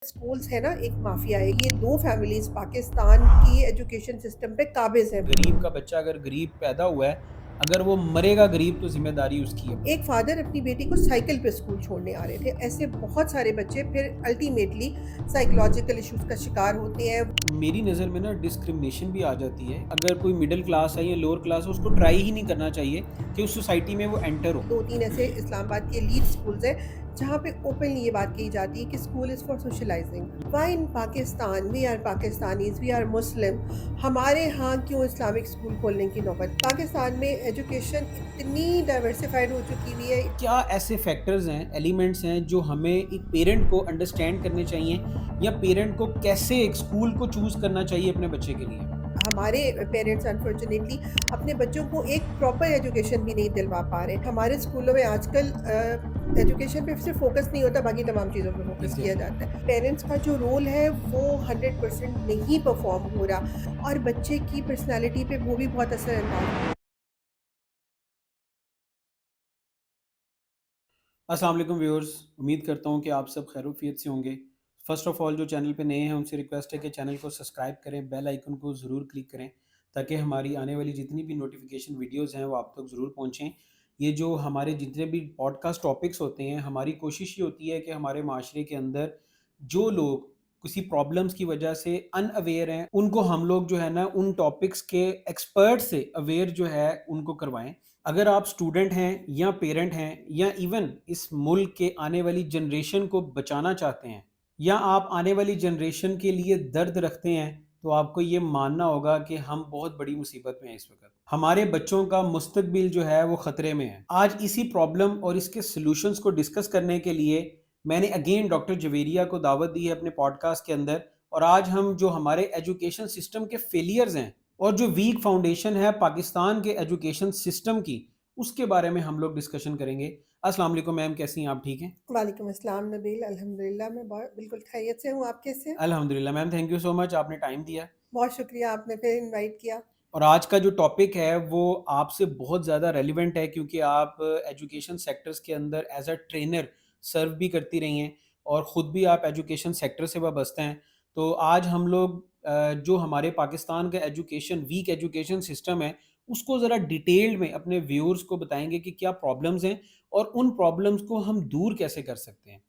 Schools है ना, एक माफिया है। ये दो फैमिलीज पाकिस्तान की एजुकेशन सिस्टम पे काबिज है। गरीब का बच्चा अगर गरीब पैदा हुआ है, अगर वो मरेगा गरीब तो जिम्मेदारी उसकी है। एक फादर अपनी बेटी को साइकिल पे स्कूल छोड़ने आ रहे थे। ऐसे बहुत सारे बच्चे फिर अल्टीमेटली साइकोलॉजिकल इश्यूज का शिकार होते हैं। मेरी नज़र में ना डिस्क्रिमिनेशन भी आ जाती है। अगर कोई मिडिल क्लास है या लोअर क्लास है, उसको ट्राई ही नहीं करना चाहिए कि उस सोसाइटी में वो एंटर हो। दो तीन ऐसे इस्लामाबाद के लीड स्कूल्स हैं जहाँ पे ओपनली ये बात कही जाती है कि school is for socialising. Why in Pakistan we are Pakistanis we are Muslim, हमारे यहाँ क्यों इस्लामिक स्कूल खोलने की नौबत? पाकिस्तान में एजुकेशन इतनी डाइवर्सिफाइड हो चुकी हुई है। क्या ऐसे फैक्टर्स हैं, एलिमेंट्स हैं जो हमें एक पेरेंट को अंडरस्टैंड करने चाहिए, या पेरेंट को कैसे एक स्कूल को चूज़ करना चाहिए अपने बच्चे के लिए? हमारे पेरेंट्स अनफॉर्चुनेटली अपने बच्चों को एक प्रॉपर एजुकेशन भी नहीं दिलवा पा रहे। हमारे स्कूलों में आजकल एजुकेशन पे सिर्फ फोकस नहीं होता, बाकी तमाम चीज़ों पे फोकस किया एग्जैक्टली। जाता है। पेरेंट्स का जो रोल है वो 100% नहीं परफॉर्म हो रहा और बच्चे की पर्सनैलिटी पे वो भी बहुत असर अंदाज। अस्सलाम वालेकुम व्यूअर्स, उम्मीद करता हूँ कि आप सब खैरुफियत से होंगे। फ़र्स्ट ऑफ़ ऑल जो चैनल पे नए हैं उनसे रिक्वेस्ट है कि चैनल को सब्सक्राइब करें, बेल आइकन को ज़रूर क्लिक करें ताकि हमारी आने वाली जितनी भी नोटिफिकेशन वीडियोज़ हैं वो आप तक ज़रूर पहुँचें। ये जो हमारे जितने भी पॉडकास्ट टॉपिक्स होते हैं, हमारी कोशिश ये होती है कि हमारे माशरे के अंदर जो लोग किसी प्रॉब्लम्स की वजह से अनअवेयर हैं, उनको हम लोग जो है ना उन टॉपिक्स के एक्सपर्ट से अवेयर जो है उनको करवाएं। अगर आप स्टूडेंट हैं या पेरेंट हैं या इवन इस मुल्क के आने वाली जनरेशन को बचाना चाहते हैं, या आप आने वाली जनरेशन के लिए दर्द रखते हैं, तो आपको ये मानना होगा कि हम बहुत बड़ी मुसीबत में हैं इस वक्त। हमारे बच्चों का मुस्तकबिल जो है वो खतरे में है। आज इसी प्रॉब्लम और इसके सॉल्यूशंस को डिस्कस करने के लिए मैंने अगेन डॉक्टर जवेरिया को दावत दी है अपने पॉडकास्ट के अंदर। और आज हम जो हमारे एजुकेशन सिस्टम के फेलियर्स हैं और जो वीक फाउंडेशन है पाकिस्तान के एजुकेशन सिस्टम की, उसके बारे में हम लोग डिस्कशन करेंगे। अस्सलाम वालेकुम मैम, कैसी हैं आप? ठीक हैं? वालेकुम अस्सलाम नबील, अल्हम्दुलिल्लाह मैं बिल्कुल खैरियत से हूँ। आप कैसे हैं? अल्हम्दुलिल्लाह ma'am, thank you so much, आपने टाइम दिया। बहुत शुक्रिया, आपने फिर इनवाइट किया। और आज का जो टॉपिक है वो आपसे बहुत ज़्यादा रेलिवेंट है क्योंकि आप एजुकेशन सेक्टर्स के अंदर एज अ ट्रेनर सर्व भी करती रही हैं और ख़ुद भी आप एजुकेशन सेक्टर से वाबस्ता हैं। तो आज हम लोग जो हमारे पाकिस्तान का एजुकेशन वीक एजुकेशन सिस्टम है उसको ज़रा डिटेल्ड में अपने व्यूअर्स को बताएंगे कि क्या प्रॉब्लम्स हैं और उन प्रॉब्लम्स को हम दूर कैसे कर सकते हैं।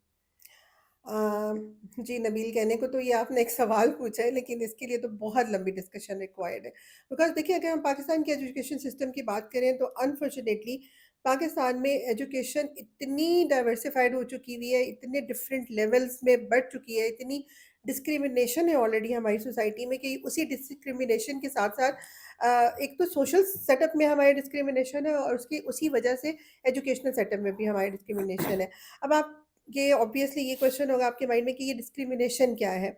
जी नबील, कहने को तो ये आपने एक सवाल पूछा है, लेकिन इसके लिए तो बहुत लंबी डिस्कशन रिक्वायर्ड है। बिकॉज़ देखिए, अगर हम पाकिस्तान के एजुकेशन सिस्टम की बात करें तो अनफॉर्चुनेटली पाकिस्तान में एजुकेशन इतनी डाइवर्सिफ़ाइड हो चुकी हुई है, इतने डिफरेंट लेवल्स में बढ़ चुकी है, इतनी डिस्क्रिमिनेशन है ऑलरेडी हमारी सोसाइटी में कि उसी डिस्क्रिमिनेशन के साथ-साथ एक तो सोशल सेटअप में हमारी डिस्क्रिमिनेशन है और उसकी उसी वजह से एजुकेशनल सेटअप में भी हमारी डिस्क्रिमिनेशन है। अब आप ये ऑब्वियसली ये क्वेश्चन होगा आपके माइंड में कि ये डिस्क्रिमिनेशन क्या है?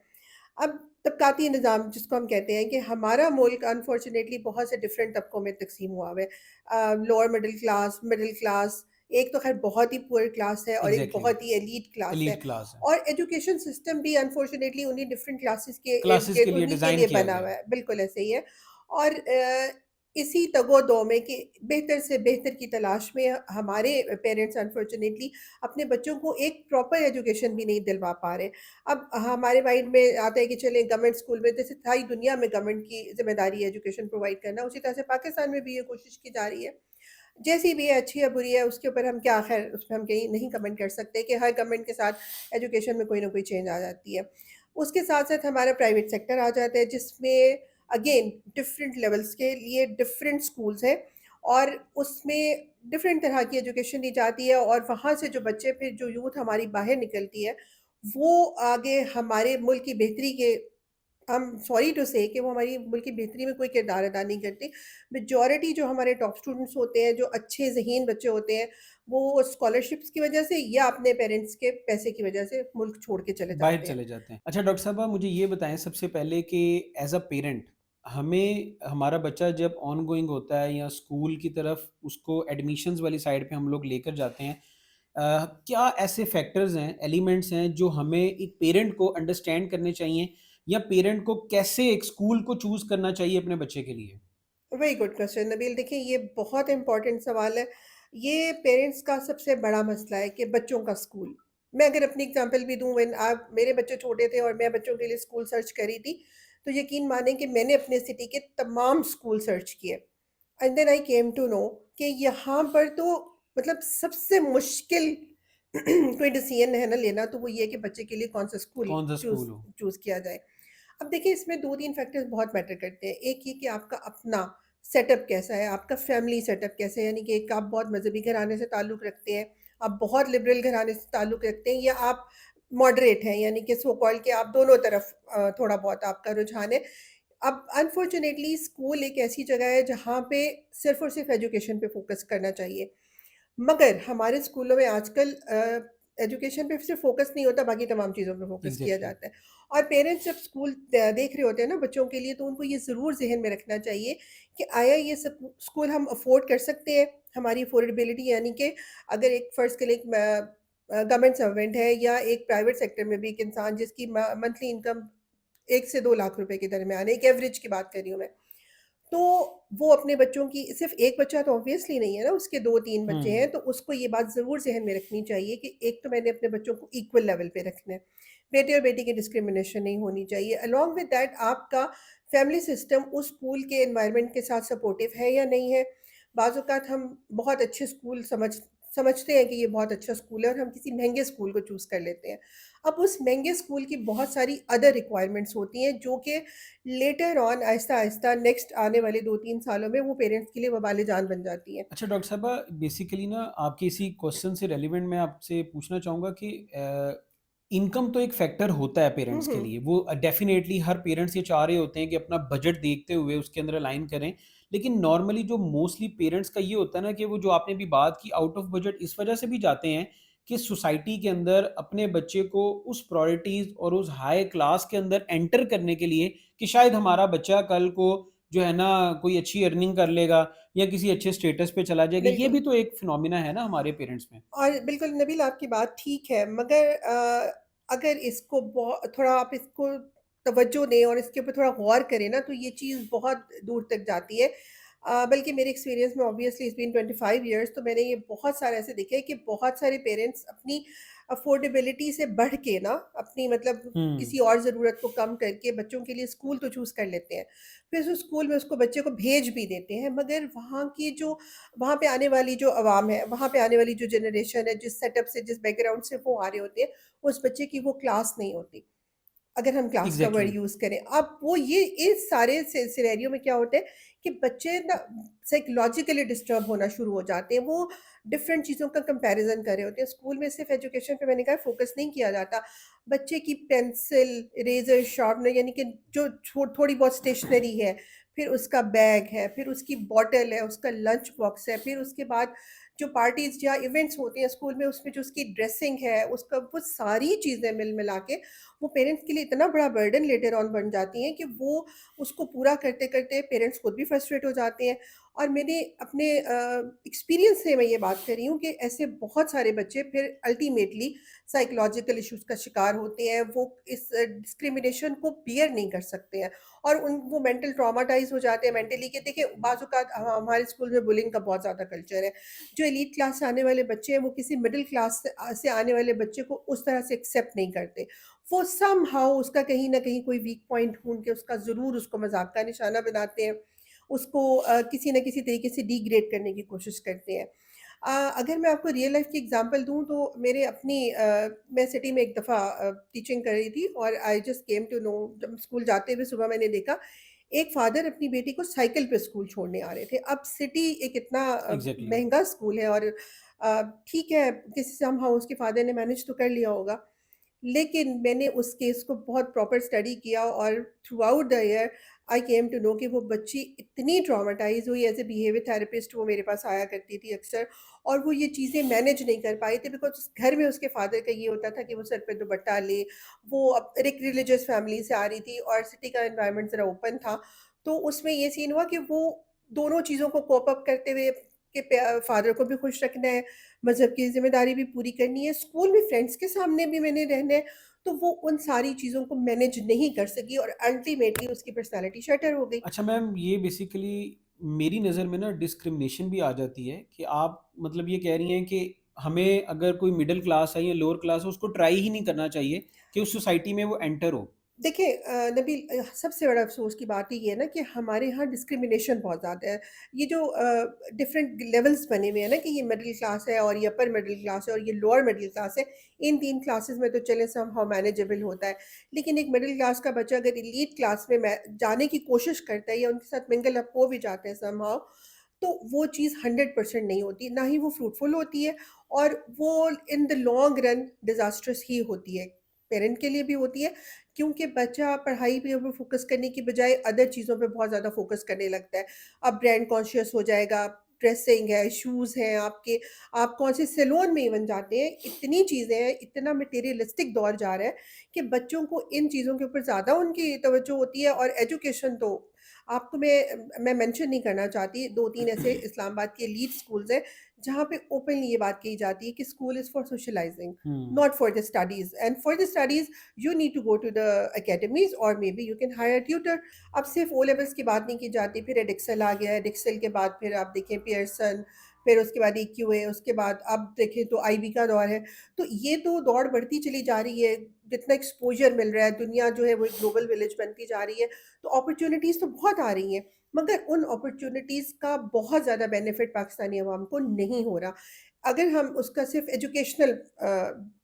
अब तबक़ाती निज़ाम जिसको हम कहते हैं कि हमारा मुल्क अनफॉर्चुनेटली बहुत से डिफरेंट तबकों में तक़सीम हुआ हुआ है। लोअर मिडल क्लास, एक तो ख़ैर बहुत ही पुअर क्लास है और एक एग्जैक्टली। बहुत ही एलीट क्लास है। एलीट क्लास है। और एजुकेशन सिस्टम भी अनफॉर्चुनेटली उन्हीं डिफरेंट क्लासेस के इर्द क्लासेस के गिर्द लिए उन्हीं के डिज़ाइन लिए किया बना गया हुआ है। है, बिल्कुल ऐसे ही है। और इसी तगो-दो में कि बेहतर से बेहतर की तलाश में हमारे पेरेंट्स अनफॉर्चुनेटली अपने बच्चों को एक प्रॉपर एजुकेशन भी नहीं दिलवा पा रहे। अब हमारे माइंड में आता है कि चलें गवर्नमेंट स्कूल में, जैसे सारी दुनिया में गवर्नमेंट की ज़िम्मेदारी है एजुकेशन प्रोवाइड करना, उसी तरह से पाकिस्तान में भी ये कोशिश की जा रही है। जैसी भी है, अच्छी या बुरी है, उसके ऊपर हम क्या, ख़ैर उसमें हम कहीं नहीं कमेंट कर सकते कि हर गवर्नमेंट के साथ एजुकेशन में कोई ना कोई चेंज आ जाती है। उसके साथ-साथ हमारा प्राइवेट सेक्टर आ जाता है जिसमें अगेन डिफरेंट लेवल्स के लिए डिफरेंट स्कूल्स हैं और उसमें डिफरेंट तरह की एजुकेशन दी जाती है और वहाँ से जो बच्चे, फिर जो यूथ हमारी बाहर निकलती है, वो आगे हमारे मुल्क की बेहतरी के, आई एम सॉरी टू से, कि वो हमारी मुल्क की बेहतरी में कोई किरदार अदा नहीं करते। मेजॉरिटी जो हमारे टॉप स्टूडेंट्स होते हैं, जो अच्छे ज़हीन बच्चे होते हैं, वो स्कॉलरशिप्स की वजह से या अपने पेरेंट्स के पैसे की वजह से मुल्क छोड़ के चले बाहर जाते हैं। चले जाते हैं। अच्छा डॉक्टर साहबा, मुझे ये बताएँ सबसे पहले कि एज़ अ पेरेंट हमें हमारा बच्चा जब ऑनगोइंग होता है या स्कूल की तरफ उसको एडमिशन्स वाली साइड पे हम लोग लेकर जाते हैं, क्या ऐसे फैक्टर्स हैं, एलिमेंट्स हैं जो हमें एक पेरेंट को अंडरस्टैंड करने चाहिए, या पेरेंट को कैसे एक स्कूल को चूज़ करना चाहिए अपने बच्चे के लिए? Very good question Nabeel. देखिए, ये बहुत इम्पोर्टेंट सवाल है। ये पेरेंट्स का सबसे बड़ा मसला है कि बच्चों का स्कूल। मैं अगर अपनी एग्ज़ाम्पल भी दूँ, व्हेन आप मेरे बच्चे छोटे थे और मैं बच्चों के लिए स्कूल सर्च करी थी, तो यकीन मानें कि मैंने अपने सिटी के तमाम स्कूल सर्च किए। And then I came to know कि यहाँ पर तो मतलब सबसे मुश्किल कोई डिसीजन है ना लेना, तो वो ये है कि बच्चे के लिए कौन-सा स्कूल कौन सा चूज़ स्कूल हो? चूज़ किया जाए। अब देखिए इसमें 2-3 फैक्टर्स बहुत मैटर करते हैं। एक ये कि आपका अपना सेटअप कैसा है, आपका फैमिली सेटअप कैसा है, यानी कि एक आप बहुत मज़हबी घराने से ताल्लुक़ रखते हैं, आप बहुत लिबरल घराने से ताल्लुक़ रखते हैं, या आप मॉडरेट हैं, यानी कि सो कॉल्ड कि आप दोनों तरफ थोड़ा बहुत आपका रुझान है। अब अनफॉर्च्युनेटली स्कूल एक ऐसी जगह है जहाँ पे सिर्फ़ और सिर्फ़ एजुकेशन पे फ़ोकस करना चाहिए। मगर हमारे स्कूलों में आजकल एजुकेशन पे सिर्फ़ फ़ोकस नहीं होता, बाकी तमाम चीज़ों पे फ़ोकस किया एग्ज़ैक्टली। जाता है। और पेरेंट्स जब स्कूल देख रहे होते हैं ना बच्चों के लिए, तो उनको ये ज़रूर ज़हन में रखना चाहिए कि आया ये सब स्कूल हम अफ़ोर्ड कर सकते हैं? हमारी अफ़ोर्डेबिलिटी, यानी कि अगर एक फ़र्ज़ के लिए एक गवर्नमेंट सर्वेंट है, या एक प्राइवेट सेक्टर में भी एक इंसान जिसकी मंथली इनकम 1 से 2 लाख रुपए के दरमियान है, एक एवरेज की बात कर रही हूँ मैं। तो वो अपने बच्चों की, सिर्फ़ 1 बच्चा तो ऑब्वियसली नहीं है ना, उसके 2-3 बच्चे हुँ। हैं, तो उसको ये बात ज़रूर ज़हन में रखनी चाहिए कि एक तो मैंने अपने बच्चों को इक्वल लेवल पे रखना है। बेटे और बेटी की डिस्क्रिमिनेशन नहीं होनी चाहिए। अलोंग विद दैट आपका फैमिली सिस्टम उस स्कूल के एनवायरनमेंट के साथ सपोर्टिव है या नहीं है। बाज़ औक़ात हम बहुत अच्छे स्कूल समझते हैं कि ये बहुत अच्छा स्कूल है, और हम किसी महँगे स्कूल को चूज़ कर लेते हैं। अब उस महँगे स्कूल की बहुत सारी अदर रिक्वायरमेंट्स होती हैं, जो कि लेटर ऑन आहिस्ता-आहिस्ता नेक्स्ट आने वाले 2-3 सालों में वो पेरेंट्स के लिए वबाल जान बन जाती हैं। अच्छा डॉक्टर साहबा, बेसिकली ना आपके इसी क्वेश्चन से रेलेवेंट मैं आपसे पूछना चाहूँगा कि इनकम तो एक फैक्टर होता है हुँ, पेरेंट्स के हुँ। लिए। वो डेफ़िनेटली हर पेरेंट्स ये चाह रहे होते हैं कि अपना बजट देखते हुए उसके अंदर अलाइन करें। लेकिन नॉर्मली जो मोस्टली पेरेंट्स का ये होता है ना कि वो जो आपने अभी बात की आउट ऑफ बजट इस वजह से भी जाते हैं कि सोसाइटी के अंदर अपने बच्चे को उस प्रायोरिटीज़ और उस हाई क्लास के अंदर एंटर करने के लिए कि शायद हमारा बच्चा कल को जो है ना कोई अच्छी अर्निंग कर लेगा या किसी अच्छे स्टेटस पे चला जाएगा। ये बिल्कुल। भी तो एक फिनोमिना है ना हमारे पेरेंट्स में। और बिल्कुल नबील, आपकी बात ठीक है, मगर अगर इसको थोड़ा आप इसको तवज्जो दें और इसके ऊपर थोड़ा गौर करें ना, तो ये चीज़ बहुत दूर तक जाती है। बल्कि मेरे एक्सपीरियंस में ऑब्वियसली इट्स बीन 25 इयर्स, तो मैंने ये बहुत सारे ऐसे देखे हैं कि बहुत सारे पेरेंट्स अपनी अफोर्डेबिलिटी से बढ़ के ना, अपनी मतलब हुँ, किसी और ज़रूरत को कम करके बच्चों के लिए स्कूल तो चूज़ कर लेते हैं। फिर उस स्कूल में उसको बच्चे को भेज भी देते हैं, मगर वहाँ पे आने वाली जो अवाम है, वहाँ पे आने वाली जो जनरेशन है, जिस सेटअप से, जिस बैकग्राउंड से वो आ रहे होते हैं, उस बच्चे की वो क्लास नहीं होती। अगर हम क्लास का एग्ज़ैक्टली। वर्ड यूज़ करें। अब वो ये इस सारे सिनेरियो में क्या होता है कि बच्चे ना साइकोलॉजिकली डिस्टर्ब होना शुरू हो जाते हैं। वो डिफरेंट चीज़ों का कंपैरिज़न कर रहे होते हैं। स्कूल में सिर्फ़ एजुकेशन पे मैंने कहा फ़ोकस नहीं किया जाता। बच्चे की पेंसिल, इरेज़र, शार्पनर, यानी कि जो थोड़ी बहुत स्टेशनरी है, फिर उसका बैग है, फिर उसकी बॉटल है, उसका लंच बॉक्स है, फिर उसके बाद जो पार्टीज़ या इवेंट्स होते हैं स्कूल में, उसमें जो उसकी ड्रेसिंग है, उसका वो सारी चीज़ें मिला के वो पेरेंट्स के लिए इतना बड़ा बर्डन लेटर ऑन बन जाती हैं कि वो उसको पूरा करते-करते पेरेंट्स खुद भी फ्रस्ट्रेट हो जाते हैं। और मैंने अपने एक्सपीरियंस से मैं ये बात कर रही हूँ कि ऐसे बहुत सारे बच्चे फिर अल्टीमेटली साइकोलॉजिकल इश्यूज़ का शिकार होते हैं। वो इस डिस्क्रिमिनेशन को बियर नहीं कर सकते हैं, और वो मेंटल ट्रॉमाटाइज़ हो जाते हैं मेंटली, कि देखिए बाज़ औक़ात हमारे स्कूल में बुलिंग का बहुत ज़्यादा कल्चर है। जो एलीट क्लास से आने वाले बच्चे हैं, वो किसी मिडल क्लास से आने वाले बच्चे को उस तरह से एक्सेप्ट नहीं करते। वो समहाउ उसका कहीं न कहीं कोई वीक पॉइंट ढूँढ के उसका ज़रूर उसको मज़ाक का निशाना बनाते हैं। उसको किसी न किसी तरीके से डिग्रेड करने की कोशिश करते हैं। अगर मैं आपको रियल लाइफ़ की एग्ज़ाम्पल दूँ, तो मेरे अपनी मैं सिटी में एक दफ़ा टीचिंग कर रही थी, और I just came to know, जब स्कूल जाते हुए सुबह मैंने देखा, एक फ़ादर अपनी बेटी को साइकिल पे स्कूल छोड़ने आ रहे थे। अब सिटी एक इतना एग्ज़ैक्टली। महँगा स्कूल है, और ठीक है, किसी समहाउ उसके फ़ादर ने मैनेज तो कर लिया होगा। लेकिन मैंने उस केस को बहुत प्रॉपर स्टडी किया, और throughout the year I came to know कि वो बच्ची इतनी ट्रॉमाटाइज़ हुई। एज़ अ बिहेवियर थेरेपिस्ट वो मेरे पास आया करती थी अक्सर, और वो ये चीज़ें मैनेज नहीं कर पाई थी, बिकॉज़ घर में उसके फादर का ये होता था कि वो सर पे दुपट्टा ले, वो एक रिलीजियस फैमिली से आ रही थी, और सिटी का एनवायरनमेंट ज़रा ओपन था। तो उसमें ये सीन हुआ कि वो दोनों चीज़ों को कोप अप करते हुए, कि फादर को भी खुश रखना है, मज़हब की ज़िम्मेदारी भी पूरी करनी है, स्कूल में फ्रेंड्स के सामने भी मैंने रहना है, तो वो उन सारी चीज़ों को मैनेज नहीं कर सकी, और अल्टीमेटली उसकी पर्सनैलिटी शटर हो गई। अच्छा मैम, ये बेसिकली मेरी नज़र में ना डिस्क्रिमिनेशन भी आ जाती है कि आप मतलब ये कह रही हैं कि हमें अगर कोई मिडिल क्लास है या लोअर क्लास है उसको ट्राई ही नहीं करना चाहिए कि उस सोसाइटी में वो एंटर हो? देखिए नबील सबसे बड़ा अफ़सोस की बात ये है ना कि हमारे यहाँ डिस्क्रिमिनेशन बहुत ज़्यादा है। ये जो डिफ़रेंट लेवल्स बने हुए हैं ना कि ये मिडल क्लास है और ये अपर मिडल क्लास है और ये लोअर मिडल क्लास है। इन 3 क्लासेस में तो चलें समहाउ मैनेजेबल होता है। लेकिन एक मिडल क्लास का बच्चा अगर एलीट क्लास में मै जाने की कोशिश करता है या उनके साथ मिंगल अप हो भी जाते हैं समहाउ, तो वो चीज़ 100% नहीं होती, ना ही वो फ्रूटफुल होती है और वो in the long run disastrous ही होती है। पेरेंट के लिए भी होती है क्योंकि बच्चा पढ़ाई पे ऊपर फ़ोकस करने की बजाय अदर चीज़ों पे बहुत ज़्यादा फ़ोकस करने लगता है। अब ब्रांड कॉन्शियस हो जाएगा, ड्रेसिंग है, शूज़ हैं आपके, आप कौन से सैलून में इवन जाते हैं, इतनी चीज़ें हैं, इतना मटेरियलिस्टिक दौर जा रहा है कि बच्चों को इन चीज़ों के ऊपर ज़्यादा उनकी तवज्जो होती है और एजुकेशन तो आपको मैं मेंशन नहीं करना चाहती, 2-3 ऐसे इस्लामाबाद के एलीट स्कूल्स हैं, जहाँ पे ओपनली ये बात कही जाती है कि school is for socialising, hmm. Not for the studies and for the studies you need to go to the academies or maybe you can hire a tutor। अब सिर्फ ओ लेवल्स की बात नहीं की जाती, फिर एडिक्सल आ गया है, एडिक्सल के बाद फिर आप देखें पियर्सन, फिर उसके बाद EQA, उसके बाद अब देखें तो IB का दौर है। तो ये तो दौड़ बढ़ती चली जा रही है, जितना एक्सपोजर मिल रहा है, दुनिया जो है वो एक ग्लोबल विलेज बनती जा रही है, तो अपॉर्चुनिटीज़ तो बहुत आ रही हैं, मगर उन अपॉर्चुनिटीज़ का बहुत ज़्यादा बेनिफिट पाकिस्तानी अवाम को नहीं हो रहा। अगर हम उसका सिर्फ एजुकेशनल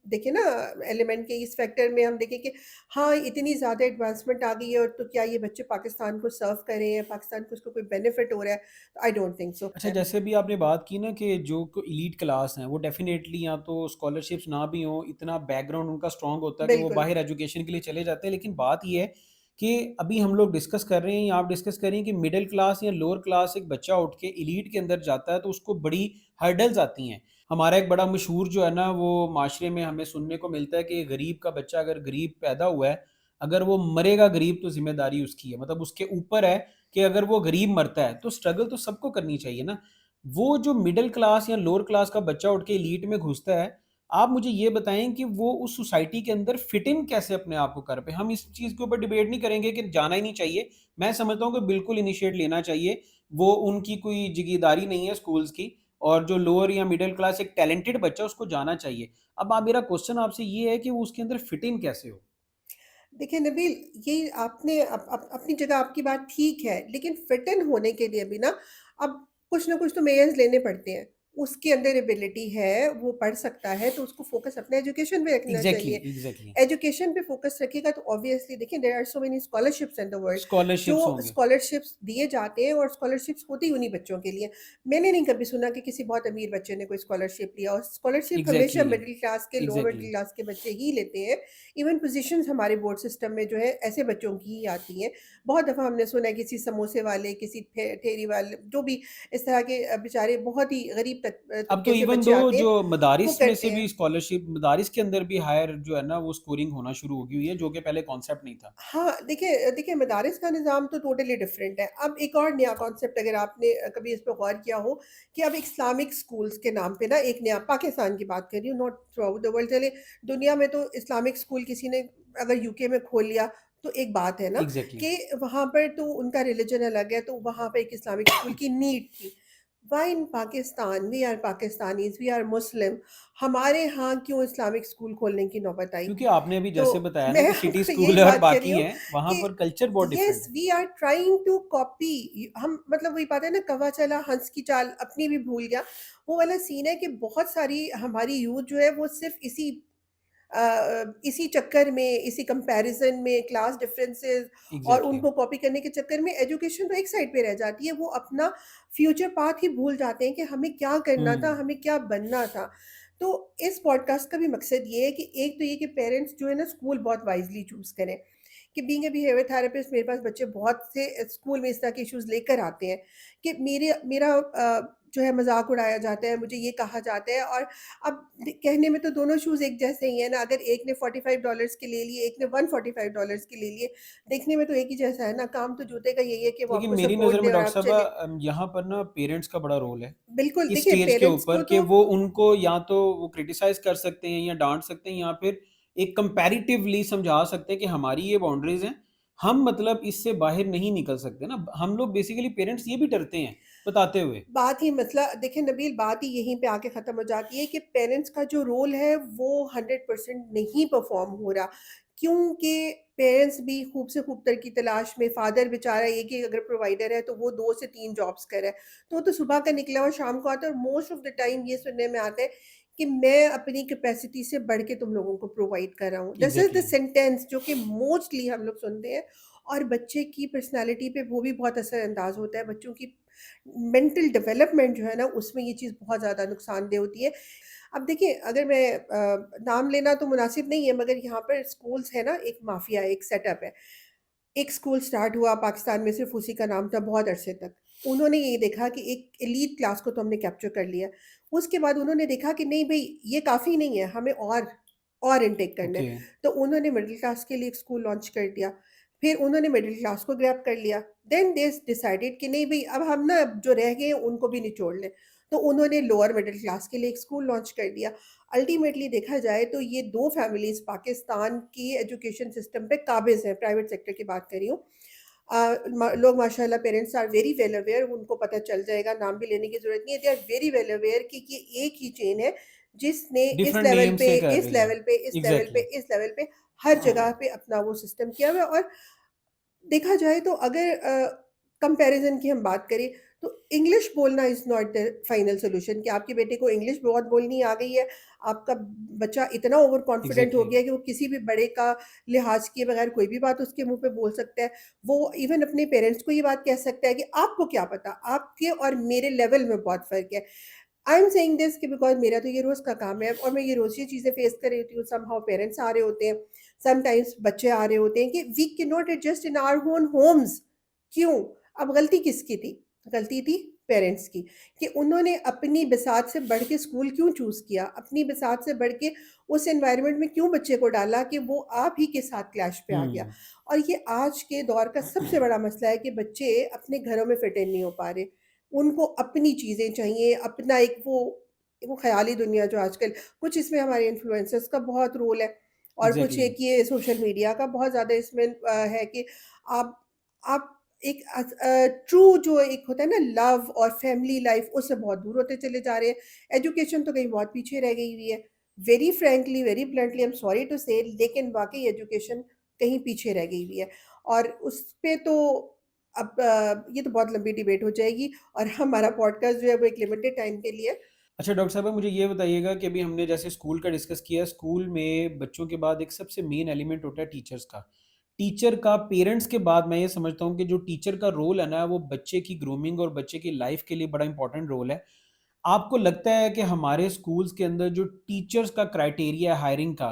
देखें ना एलिमेंट के इस फैक्टर में हम देखें कि हाँ, इतनी ज़्यादा एडवांसमेंट आ गई है और तो क्या ये बच्चे पाकिस्तान को सर्व कर रहे हैं, पाकिस्तान को उसको कोई बेनिफिट हो रहा है? आई डोंट थिंक सो अच्छा, है। जैसे अभी आपने बात की ना कि जो एलीट क्लास हैं वो डेफ़िनेटली या तो स्कॉलरशिप्स ना भी हों, इतना बैकग्राउंड उनका स्ट्रॉन्ग होता है कि वो बिल्कुल। बाहर एजुकेशन के लिए चले जाते हैं। लेकिन बात ये है कि अभी हम लोग डिस्कस कर रहे हैं या आप डिस्कस कर रही हैं कि मिडल क्लास या लोअर क्लास एक बच्चा उठ के एलीट के अंदर जाता है तो उसको बड़ी हर्डल्स आती हैं। हमारा एक बड़ा मशहूर जो है ना वो माशरे में हमें सुनने को मिलता है कि गरीब का बच्चा अगर गरीब पैदा हुआ है, अगर वो मरेगा गरीब तो ज़िम्मेदारी उसकी है। मतलब उसके ऊपर है कि अगर वो गरीब मरता है तो स्ट्रगल तो सबको करनी चाहिए ना। वो जो मिडल क्लास या लोअर क्लास का बच्चा उठ के एलीट में घुसता है, आप मुझे ये बताएँ कि वो उस सोसाइटी के अंदर फिट इन कैसे अपने आप को कर पाए? हम इस चीज़ के ऊपर डिबेट नहीं करेंगे कि जाना ही नहीं चाहिए। मैं समझता हूँ कि बिल्कुल इनिशिएट लेना चाहिए। वो उनकी कोई ज़िम्मेदारी नहीं है स्कूल्स की और जो लोअर या मिडल क्लास एक टैलेंटेड बच्चा है उसको जाना चाहिए। अब आप मेरा क्वेश्चन आपसे ये है कि वो उसके अंदर फिट इन कैसे हो? देखिए नबील, ये आपने अपनी जगह आपकी बात ठीक है, लेकिन फिट इन होने के लिए भी ना अब कुछ ना कुछ तो मेजर्स लेने पड़ते हैं। उसके अंदर एबिलिटी है, वो पढ़ सकता है, तो उसको फ़ोकस अपने एजुकेशन पे रखना एग्ज़ैक्टली, चाहिए। एग्ज़ैक्टली। एजुकेशन पे फ़ोकस रखेगा तो ऑब्वियसली देखिए there are so many scholarships in the world, जो स्कॉलरशिप्स होंगे। स्कॉलरशिप्स दिए जाते हैं और स्कॉलरशिप्स होती ही उन्हीं बच्चों के लिए। मैंने नहीं कभी सुना कि किसी बहुत अमीर बच्चे ने कोई स्कॉलरशिप लिया और स्कॉलरशिप हमेशा एग्ज़ैक्टली, मिडल क्लास के, लोअर मिडल एग्ज़ैक्टली। क्लास के बच्चे ही लेते हैं। इवन पोजीशंस हमारे बोर्ड सिस्टम में जो है ऐसे बच्चों की ही आती हैं। बहुत दफ़ा हमने सुना है किसी समोसे वाले, किसी ठेरी वाले, जो भी इस तरह के बेचारे बहुत ही गरीब अब तो तबके से इवन बच्चे दो आते हैं, जो वो मदारिस में करते से हैं। भी स्कॉलरशिप मदारिस के अंदर भी हायर जो है ना वो स्कोरिंग होना शुरू हो गई हुई है, जो कि पहले कॉन्सेप्ट नहीं था। हाँ, देखिए देखिए मदारिस का निज़ाम तो टोटली डिफरेंट है। अब एक और नया कॉन्सेप्ट अगर आपने कभी इस पे गौर किया हो कि अब इस्लामिक स्कूल्स के नाम पे ना एक नया, पाकिस्तान की बात कर रही हूँ, not through out the world, चलिए दुनिया में तो इस्लामिक स्कूल किसी ने अगर यूके में खोल लिया तो एक बात है ना एग्ज़ैक्टली। कि वहाँ पर तो उनका रिलिजन अलग है, तो वहाँ पे एक इस्लामिक स्कूल की नीड थी। Why in Pakistan, we are Pakistanis, we are Muslim, हमारे यहाँ क्यों इस्लामिक स्कूल खोलने की नौबत आई? क्योंकि आपने अभी तो जैसे बताया ना मैं कि सिटी आपको स्कूल यही है और बात कर रही बाकी हूँ हैं, वहाँ कि पर कल्चर बहुत डिफरेंट येस है। We are trying to copy, हम मतलब वही बात है ना, कौवा चला हंस की चाल अपनी भी भूल गया। वो वाला सीन है कि बहुत सारी हमारी यूथ जो है वो सिर्फ इसी चक्कर में, इसी कंपैरिजन में, क्लास डिफरेंसेस और एग्ज़ैक्टली। उनको कॉपी करने के चक्कर में एजुकेशन तो एक साइड पे रह जाती है, वो अपना फ्यूचर पाथ ही भूल जाते हैं कि हमें क्या करना था, हुँ। हमें क्या बनना था। तो इस पॉडकास्ट का भी मकसद ये है कि एक तो ये कि पेरेंट्स जो है ना स्कूल बहुत वाइजली चूज़ करें, कि बीइंग अ बिहेवियर थेरेपिस्ट मेरे पास बच्चे बहुत से स्कूल में इस तरह के इश्यूज़ लेकर आते हैं कि मेरा जो है मज़ाक उड़ाया जाता है, मुझे ये कहा जाता है और अब कहने में तो दोनों शूज़ एक जैसे ही हैं ना, अगर एक ने $45 के ले लिए, एक ने $145 के ले लिए, देखने में तो एक ही जैसा है ना, काम तो जूते का यही है कि वो लेकिन आपको मेरी सपोर्ट नज़र दे में और डॉक्टर आप साहबा चलें। यहाँ पर ना पेरेंट्स का बड़ा रोल है। बिल्कुल, इस देखिए स्टेज के पेरेंट्स ऊपर को कि तो वो उनको या तो वो क्रिटिसाइज़ कर सकते हैं या डाँट सकते हैं या फिर एक कंपैरेटिवली समझा सकते हैं कि हमारी ये बाउंड्रीज़ हैं। हम मतलब इससे बाहर नहीं निकल सकते ना। हम लोग बेसिकली पेरेंट्स ये भी डरते हैं बताते हुए? बात ही मसला देखिए नबील, बात ही यहीं पे आके ख़त्म हो जाती है कि पेरेंट्स का जो रोल है वो 100% नहीं परफ़ॉर्म हो रहा। क्योंकि पेरेंट्स भी खूब से खूबतर की तलाश में, फ़ादर बेचारा एक ही अगर प्रोवाइडर है तो वो 2 से 3 जॉब्स कर रहा है। तो वो तो सुबह का निकला हुआ शाम को आता है और मोस्ट ऑफ द टाइम ये सुनने में आता है कि मैं अपनी कैपेसिटी से बढ़ के तुम लोगों को प्रोवाइड कर रहा हूँ। This is the exactly. Sentence जो कि मोस्टली हम लोग सुनते हैं और बच्चे की पर्सनैलिटी पे वो भी बहुत असर-अंदाज़ होता है। बच्चों की मेंटल डेवलपमेंट जो है ना, उसमें ये चीज़ बहुत ज़्यादा नुकसानदेह होती है। अब देखिए, अगर मैं नाम लेना तो मुनासिब नहीं है, मगर यहाँ पर स्कूल्स है ना, एक माफ़िया, एक सेटअप है। एक स्कूल स्टार्ट हुआ पाकिस्तान में, सिर्फ़ उसी का नाम था बहुत अरसे तक। उन्होंने ये देखा कि एक एलीट क्लास को तो हमने कैप्चर कर लिया। उसके बाद उन्होंने देखा कि नहीं भई, ये काफ़ी नहीं है, हमें और इनटेक करना है। ओके। तो उन्होंने मिडल क्लास के लिए एक स्कूल लॉन्च कर दिया। फिर उन्होंने मिडल क्लास को ग्रैब कर लिया। देन दे डिसाइडेड कि नहीं भई, अब हम ना जो रह गए हैं उनको भी निचोड़ लें। तो उन्होंने लोअर मिडल क्लास के लिए एक स्कूल लॉन्च कर दिया। अल्टीमेटली देखा जाए तो ये 2 फैमिलीज़ पाकिस्तान की एजुकेशन सिस्टम पे काबिज़ हैं, प्राइवेट सेक्टर की बात कर रही हूँ। लोग माशाल्लाह parents are very well aware, उनको पता चल जाएगा, नाम भी लेने की ज़रूरत नहीं है। They are very well aware कि ये एक ही चेन है जिसने डिफरेंट नेम से कर इस रही है। लेवल पे, इस लेवल पे, एग्ज़ैक्टली। इस लेवल पे हर जगह पे अपना वो सिस्टम किया हुआ है। और देखा जाए तो अगर कंपैरिज़न की हम बात करें तो इंग्लिश बोलना is not the final solution कि आपके बेटे को इंग्लिश बहुत बोलनी आ गई है, आपका बच्चा इतना ओवर कॉन्फिडेंट हो एग्ज़ैक्टली। गया है कि वो किसी भी बड़े का लिहाज़ किए बगैर कोई भी बात उसके मुँह पे बोल सकता है। वो इवन अपने पेरेंट्स को ये बात कह सकता है कि आपको क्या पता, आपके और मेरे लेवल में बहुत फ़र्क है। आई एम सेइंग दिस कि बिकॉज़ मेरा तो ये रोज़ का काम है और मैं ये रोज़ ये चीज़ें फेस कर रही होती हूँ। समहाउ पेरेंट्स आ रहे होते हैं, समटाइम्स बच्चे आ रहे होते हैं कि we can not adjust in our own homes. क्यों? अब गलती किसकी थी? गलती थी पेरेंट्स की कि उन्होंने अपनी बिसात से बढ़ के स्कूल क्यों चूज़ किया? अपनी बिसात से बढ़ के उस एनवायरनमेंट में क्यों बच्चे को डाला कि वो आप ही के साथ क्लैश पे आ गया? हुँ। और ये आज के दौर का सबसे बड़ा मसला है कि बच्चे अपने घरों में फिट इन नहीं हो पा रहे। उनको अपनी चीज़ें चाहिए, अपना एक वो ख़याली दुनिया जो आजकल, कुछ इसमें हमारे इन्फ्लुएंसर्स का बहुत रोल है और कुछ एग्ज़ैक्टली। एक ये सोशल मीडिया का बहुत ज़्यादा इसमें है कि आप आप एक ट्रू जो एक होता है ना लव और फैमिली लाइफ़, उससे बहुत दूर होते चले जा रहे हैं। एजुकेशन तो कहीं बहुत पीछे रह गई हुई है। Very frankly, very bluntly I am sorry to say, लेकिन वाक़ई एजुकेशन कहीं पीछे रह गई हुई है और उस पे तो अब ये तो बहुत लंबी डिबेट हो जाएगी और हमारा पॉडकास्ट जो है वो एक लिमिटेड टाइम के लिए। अच्छा डॉक्टर साहब, मुझे ये बताइएगा कि अभी हमने जैसे स्कूल का डिस्कस किया, स्कूल में बच्चों के बाद एक सबसे मेन एलिमेंट होता है टीचर्स का। टीचर का पेरेंट्स के बाद मैं ये समझता हूँ कि जो टीचर का रोल है ना, वो बच्चे की ग्रूमिंग और बच्चे की लाइफ के लिए बड़ा इंपॉर्टेंट रोल है। आपको लगता है कि हमारे स्कूल्स के अंदर जो टीचर्स का क्राइटेरिया है हायरिंग का,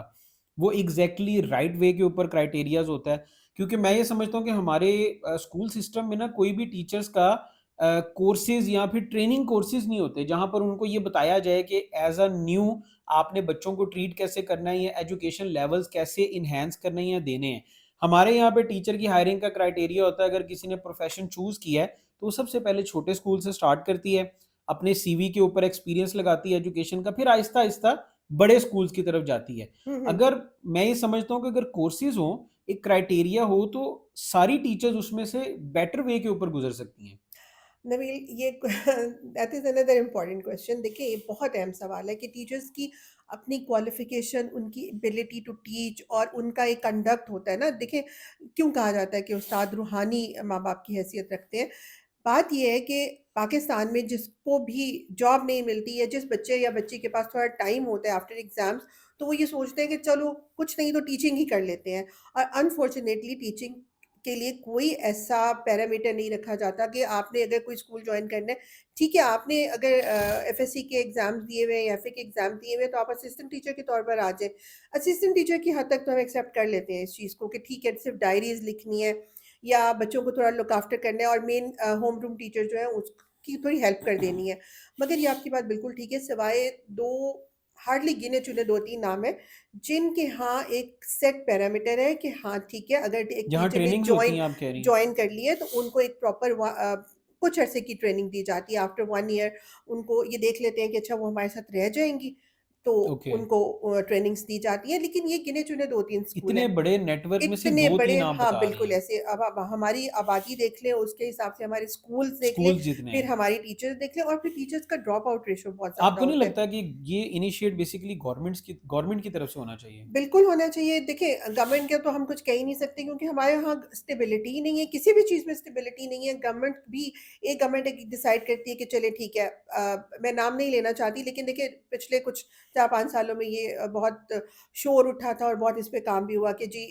वो एग्ज़ैक्टली राइट वे के ऊपर क्राइटेरियाज़ होता है? क्योंकि मैं ये समझता हूँ कि हमारे स्कूल सिस्टम में ना कोई भी टीचर्स का कोर्सेज़ या फिर ट्रेनिंग कोर्सेज़ नहीं होते, जहाँ पर उनको ये बताया जाए कि एज़ अ न्यू आपने बच्चों को ट्रीट कैसे करना है या एजुकेशन लेवल्स कैसे एनहांस करने हैं या देने हैं। हमारे यहाँ पे टीचर की हायरिंग का क्राइटेरिया होता है, अगर किसी ने प्रोफ़ेशन चूज़ किया है, तो वो सबसे पहले छोटे स्कूल से स्टार्ट करती है, अपने सीवी के ऊपर एक्सपीरियंस लगाती है एजुकेशन का, फिर आहिस्ता-आहिस्ता बड़े स्कूल्स की तरफ जाती है। हुँ, हुँ। अगर मैं ये समझता हूँ कि अगर कोर्सेज़ हों, एक क्राइटेरिया हो, तो सारी टीचर्स उसमें से बेटर वे के ऊपर गुज़र सकती हैं। नबील, ये that is another important question. देखिए, ये बहुत अहम सवाल है कि टीचर्स की अपनी क्वालिफ़िकेशन, उनकी एबिलिटी टू टीच और उनका एक कंडक्ट होता है ना। देखिए, क्यों कहा जाता है कि उस्ताद रूहानी माँ-बाप की हैसियत रखते हैं। बात ये है कि पाकिस्तान में जिसको भी जॉब नहीं मिलती है, जिस बच्चे या बच्ची के पास थोड़ा टाइम होता है आफ्टर एग्ज़ाम्स, तो वो ये सोचते हैं कि चलो कुछ नहीं तो टीचिंग ही कर लेते हैं और अनफॉर्च्युनेटली टीचिंग के लिए कोई ऐसा पैरामीटर नहीं रखा जाता कि आपने अगर कोई स्कूल जॉइन करना है, ठीक है, आपने अगर एफएससी के एग्ज़ाम्स दिए हुए हैं या एफए के एग्ज़ाम दिए हुए हैं, तो आप असिस्टेंट टीचर के तौर पर आ जाएँ। असिस्टेंट टीचर की हद तक तो हम एक्सेप्ट कर लेते हैं इस चीज़ को कि ठीक है, सिर्फ़ डायरीज़ लिखनी है या बच्चों को थोड़ा लुक आफ्टर करना है और मेन होम रूम टीचर जो है उसकी थोड़ी हेल्प कर देनी है। मगर ये आपकी बात बिल्कुल ठीक है, सिवाय 2 हार्डली गिने-चुने 2-3 नाम हैं, जिनके यहाँ एक सेट पैरामीटर है कि हाँ, ठीक है, अगर एक जहाँ टीचर ने ट्रेनिंग्स होती हैं आप कह रही हैं। जॉइन कर ली है, तो उनको एक प्रॉपर कुछ अरसे की ट्रेनिंग दी जाती है। आफ्टर 1 ईयर उनको ये देख लेते हैं कि अच्छा वो हमारे साथ रह जाएँगी, तो ओके। उनको ट्रेनिंग्स दी जाती हैं, लेकिन ये गिने-चुने 2-3 स्कूल इतने हैं। बड़े नेटवर्क में से इतने बड़े 2-3 आप हाँ, बता रहे बिल्कुल हैं, ऐसे अब आप हमारी आबादी देख लें, उसके हिसाब से हमारे स्कूल्स देख लें, स्कूल्स जितने फिर हैं। हमारी टीचर्स देख लें और फिर टीचर्स का ड्रॉप आउट रेशियो बहुत ज़्यादा आपको नहीं होता है। लगता कि ये इनिशिएट बेसिकली गवर्नमेंट की तरफ से होना चाहिए? बिल्कुल होना चाहिए। देखिए, गवर्नमेंट का तो हम कुछ कह ही नहीं सकते क्योंकि हमारे यहाँ स्टेबिलिटी ही नहीं है, किसी भी चीज़ में स्टेबिलिटी नहीं है। गवर्नमेंट एक डिसाइड करती है कि चलिए ठीक है मैं नाम नहीं लेना चाहती लेकिन देखिए पिछले कुछ 4-5 सालों में ये बहुत शोर उठा था और बहुत इस पे काम भी हुआ कि जी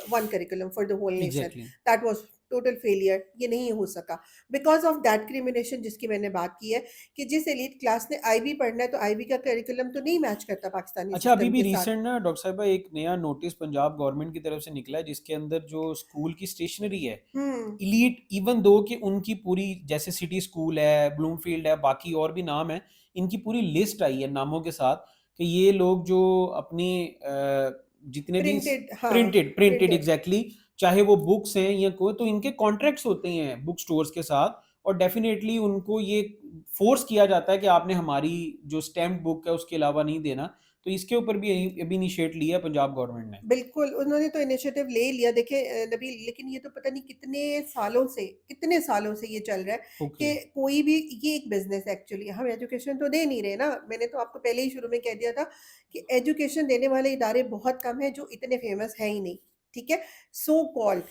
one curriculum for the whole nation. Exactly. That was total failure, ये नहीं हो सका। बिकॉज़ ऑफ दैट डिस्क्रिमिनेशन जिसकी मैंने बात की है कि जिस एलीट क्लास ने आईबी पढ़ना है, तो आईबी का करिकुलम तो नहीं मैच करता पाकिस्तानी अच्छा, अभी सिस्टम भी के साथ। रिसेंट ना डॉक्टर साहिबा एक नया नोटिस पंजाब गवर्नमेंट की तरफ से निकला है जिसके अंदर जो स्कूल की स्टेशनरी है, हुँ। एलीट इवन दो कि उनकी पूरी जैसे सिटी स्कूल है, ब्लूमफील्ड है, बाकी और भी नाम है, इनकी पूरी लिस्ट आई है नामों के साथ कि ये लोग जो अपनी जितने भी प्रिंटेड हाँ, प्रिंटेड प्रिंटेड प्रिंटेड। एग्जैक्टली चाहे वो बुक्स हैं या कोई तो इनके कॉन्ट्रैक्ट्स होते हैं बुक स्टोर्स के साथ और डेफिनेटली उनको ये फोर्स किया जाता है कि आपने हमारी जो स्टैम्प बुक है उसके अलावा नहीं देना। तो इसके ऊपर भी अभी इनिशिएट लिया है पंजाब गवर्नमेंट ने। बिल्कुल, उन्होंने तो इनिशिएटिव ले लिया। देखिए नबील लेकिन ये तो पता नहीं कितने सालों से ये चल रहा है ओके। कि कोई भी ये एक बिज़नेस है एक्चुअली। हम एजुकेशन तो दे नहीं रहे ना। मैंने तो आपको पहले ही शुरू में कह दिया था कि एजुकेशन देने वाले इदारे बहुत कम हैं जो इतने फ़ेमस हैं ही नहीं, ठीक है? सो कॉल्ड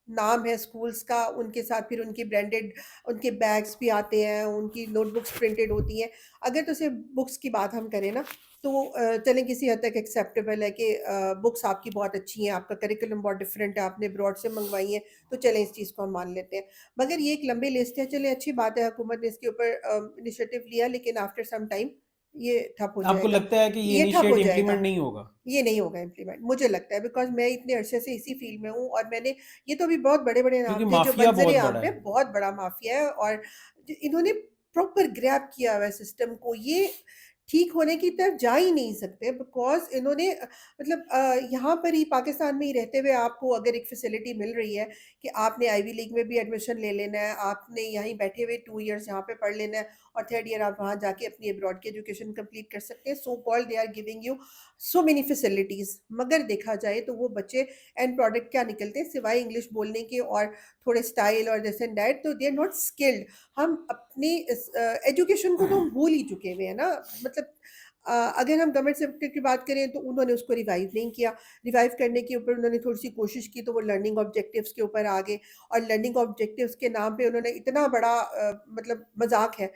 नाम है स्कूल्स का, उनके साथ फिर उनकी ब्रांडेड उनके बैग्स भी आते हैं, उनकी नोटबुक्स प्रिंटेड होती हैं। अगर तो सिर्फ़ बुक्स की बात हम करें ना, तो चलें किसी हद तक एक्सेप्टेबल है कि बुक्स आपकी बहुत अच्छी हैं, आपका करिकुलम बहुत डिफरेंट है, आपने अब्रॉड से मंगवाई हैं, तो चलें इस चीज़ को हम मान लेते हैं। मगर ये एक लंबी लिस्ट है, चलें अच्छी बात है हुकूमत ने इसके ऊपर इनिशिएटिव लिया लेकिन आफ्टर सम टाइम ये ठप हो आपको जाएगा। लगता है कि ये ये ठप हो इनिशिएट जाएगा। इम्प्लीमेंट नहीं होगा? ये नहीं होगा इम्प्लीमेंट, मुझे लगता है बिकॉज़ मैं इतने अरसे से इसी फ़ील्ड में हूँ और मैंने ये तो अभी बहुत बड़े-बड़े क्योंकि नाम थे जो माफिया बहुत मंज़र-ए-आम बड़ा पे है। बहुत बड़ा माफ़िया है और इन्होंने प्रॉपर ग्रैब किया हुआ है सिस्टम को। ये ठीक होने की तरफ जा ही नहीं सकते बिकॉज़ इन्होंने मतलब यहाँ पर ही पाकिस्तान में ही रहते हुए आपको अगर एक फ़ैसिलिटी मिल रही है कि आपने आईवी लीग में भी एडमिशन ले लेना है, आपने यहीं बैठे हुए 2 इयर्स यहाँ पे पढ़ लेना है और 3rd ईयर आप वहाँ जाके अपनी अब्रॉड की एजुकेशन कंप्लीट कर सकते हैं। So called they are giving you so many facilities मगर देखा जाए तो वो बच्चे एंड प्रोडक्ट क्या निकलते हैं सिवाय इंग्लिश बोलने के और थोड़े स्टाइल और दिस एंड दैट तो दे आर नॉट स्किल्ड। हम अपनी एजुकेशन को तो हम भूल ही चुके हुए हैं ना मतलब अगर हम गवर्नमेंट सेक्टर की बात करें तो उन्होंने उसको रिवाइव नहीं किया। रिवाइव करने के ऊपर उन्होंने थोड़ी-सी कोशिश की तो वो लर्निंग ऑब्जेक्टिव्स के ऊपर आ गए और लर्निंग ऑब्जेक्टिव्स के नाम पे उन्होंने इतना बड़ा मतलब मज़ाक है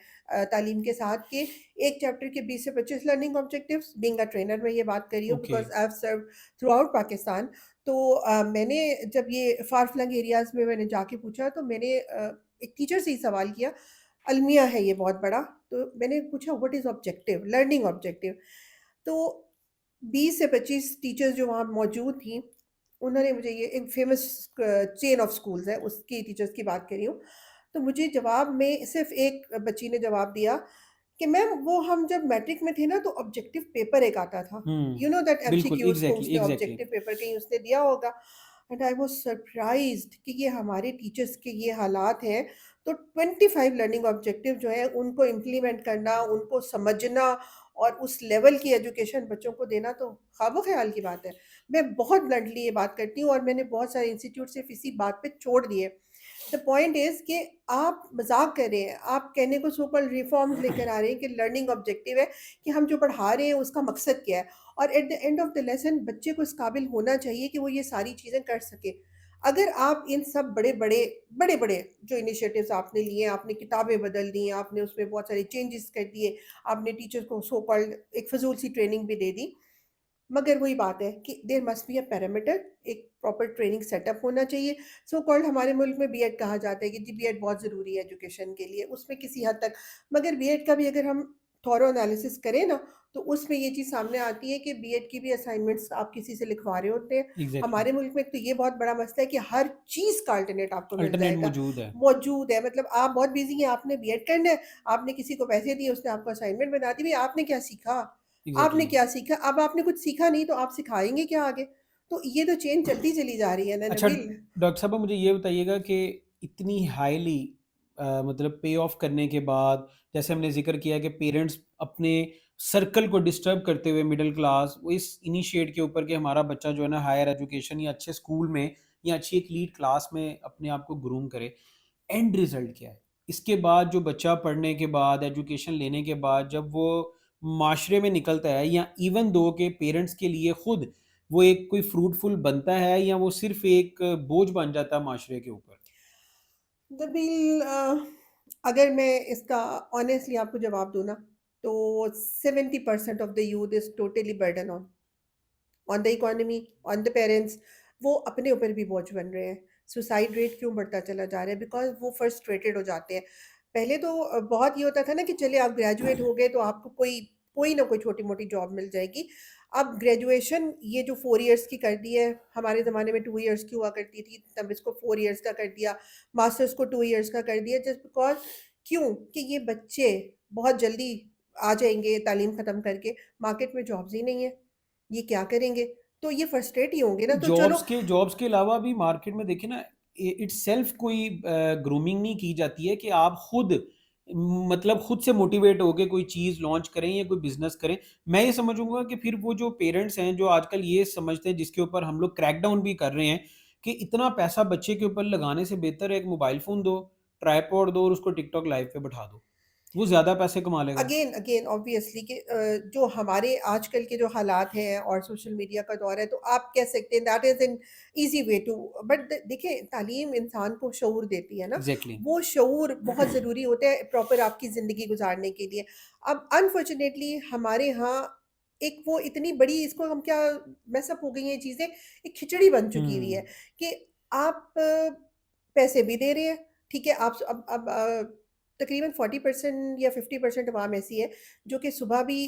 तालीम के साथ कि एक चैप्टर के 20 से 25 learning objectives being a trainer मैं ये बात कर रही हूँ okay. Because I have served throughout Pakistan. तो मैंने जब ये फार फ्लंग एरियाज़ में मैंने जाके पूछा तो मैंने एक टीचर से ही सवाल किया, अलमिया है ये बहुत बड़ा, तो मैंने पूछा what is objective? Learning objective. तो 20 से 25 टीचर्स जो वहाँ मौजूद थीं, उन्होंने मुझे ये एक फ़ेमस चेन ऑफ स्कूल्स है, उसकी टीचर्स की बात कर रही हूँ। तो मुझे जवाब में सिर्फ़ एक बच्ची ने जवाब दिया कि मैम वो हम जब मैट्रिक में थे ना तो ऑब्जेक्टिव पेपर एक आता था। हुँ। यू नो दैट बिल्कुल, एमसीक्यूज़ को एग्ज़ैक्टली, उसने एग्ज़ैक्टली। ऑब्जेक्टिव पेपर कहीं उसने दिया होगा एंड आई वाज़ सरप्राइज़्ड कि ये हमारे टीचर्स के ये हालात हैं। तो 25 लर्निंग ऑब्जेक्टिव जो हैं उनको इम्प्लीमेंट करना, उनको समझना और उस लेवल की एजुकेशन बच्चों को देना तो ख्वाब-ओ-ख़याल की बात है। मैं बहुत ब्लंटली ये बात करती हूँ और मैंने बहुत सारे इंस्टीट्यूट सिर्फ़ इसी बात पे छोड़ दिए। द पॉइंट इज़ कि आप मज़ाक कर रहे हैं, आप कहने को सो कॉल्ड रिफॉर्म्स लेकर आ रहे हैं कि लर्निंग ऑब्जेक्टिव है कि हम जो पढ़ा रहे हैं उसका मकसद क्या है और at the end of the lesson बच्चे को इस काबिल होना चाहिए कि वो ये सारी चीज़ें कर सके। अगर आप इन सब बड़े-बड़े जो इनिशिएटिव्स आपने लिए, आपने किताबें बदल दी, आपने उसमें बहुत सारे चेंजेस कर दिए, आपने टीचर्स को सो कॉल्ड एक फ़िज़ूल सी ट्रेनिंग भी दे दी, मगर वही बात है कि there must be a parameter एक प्रॉपर ट्रेनिंग सेटअप होना चाहिए। सो कॉल्ड हमारे मुल्क में बीएड कहा जाता है कि जी बीएड बहुत ज़रूरी है एजुकेशन के लिए, उसमें किसी हद तक मगर बीएड का भी अगर हम थॉरो एनालिसिस करें ना, तो उसमें ये चीज़ सामने आती है कि बीएड की भी असाइनमेंट्स आप किसी से लिखवा रहे होते हैं। एग्ज़ैक्टली। हमारे मुल्क में एक तो ये बहुत बड़ा मसला है कि हर चीज़ का अल्टरनेट आपको मिल अल्टरनेट जाएगा, मौजूद है। मौजूद है। मतलब आप बहुत बिज़ी हैं, आपने बीएड करना है, आपने किसी को पैसे दिए, उसने आपको असाइनमेंट बना दी, भई आपने क्या सीखा? आपने एग्ज़ैक्टली। क्या सीखा? अब आपने कुछ सीखा नहीं तो आप सिखाएँगे क्या आगे? तो ये तो चेन चलती चली जा रही है ना अच्छा, नबील। डॉक्टर साहब मुझे ये बताइएगा कि इतनी मतलब पे ऑफ करने के बाद जैसे हमने ज़िक्र किया कि पेरेंट्स अपने सर्कल को डिस्टर्ब करते हुए मिडिल क्लास वो इस इनिशिएट के ऊपर कि हमारा बच्चा जो है ना हायर एजुकेशन या अच्छे स्कूल में या अच्छी एक लीड क्लास में अपने आप को ग्रूम करे। एंड रिजल्ट क्या है? इसके बाद जो बच्चा पढ़ने के बाद, एजुकेशन लेने के बाद जब वो माशरे में निकलता है या इवन दो के पेरेंट्स के लिए खुद वो एक कोई फ्रूटफुल बनता है या वो सिर्फ एक बोझ बन जाता है माशरे के ऊपर? नबील, अगर मैं इसका ऑनेस्टली आपको जवाब दूँ ना, तो 70% of the youth is totally burden on the economy, on the parents. वो अपने ऊपर भी बोझ बन रहे हैं। सुसाइड रेट क्यों बढ़ता चला जा रहा है? बिकॉज़ वो फ्रस्ट्रेटेड हो जाते हैं। पहले तो बहुत ये होता था ना कि चलिए आप ग्रेजुएट हो गए तो आपको कोई कोई ना कोई छोटी-मोटी जॉब मिल जाएगी। अब ग्रेजुएशन ये जो 4 इयर्स की कर दी है, हमारे ज़माने में 2 इयर्स की हुआ करती थी, तब इसको 4 इयर्स का कर दिया, मास्टर्स को 2 इयर्स का कर दिया जस्ट बिकॉज़ क्यों? कि ये बच्चे बहुत जल्दी आ जाएँगे तालीम ख़त्म करके, मार्केट में जॉब्स ही नहीं है। ये क्या करेंगे? तो ये फ्रस्ट्रेट ही होंगे ना, तो चलो। जॉब्स के अलावा भी मार्केट में देखिए ना इटसेल्फ कोई ग्रूमिंग नहीं की जाती है कि आप खुद मतलब खुद से मोटिवेट होके कोई चीज़ लॉन्च करें या कोई बिजनेस करें। मैं ये समझूंगा कि फिर वो जो पेरेंट्स हैं जो आजकल ये समझते हैं जिसके ऊपर हम लोग क्रैकडाउन भी कर रहे हैं कि इतना पैसा बच्चे के ऊपर लगाने से बेहतर है एक मोबाइल फ़ोन दो, ट्राइपॉड दो और उसको टिकटॉक लाइव पे बैठा दो। वो ज़्यादा पैसे कमा लेगा। अगेन अगेन ऑब्वियसली कि जो हमारे आजकल के जो हालात हैं और सोशल मीडिया का दौर है, तो आप कह सकते हैं that is an easy way to. But देखिए, तालीम इंसान को शऊर देती है ना, एग्ज़ैक्टली। वो शऊर बहुत ज़रूरी होता है प्रॉपर आपकी ज़िंदगी गुज़ारने के लिए। अब अनफॉर्चुनेटली हमारे यहाँ एक वो इतनी बड़ी, इसको हम क्या, मेसअप हो गई हैं चीज़ें, एक खिचड़ी बन चुकी हुई है हुँ, कि आप पैसे भी दे रहे हैं, ठीक है? आप अब तकरीबन 40% या 50% अवाम ऐसी है जो कि सुबह भी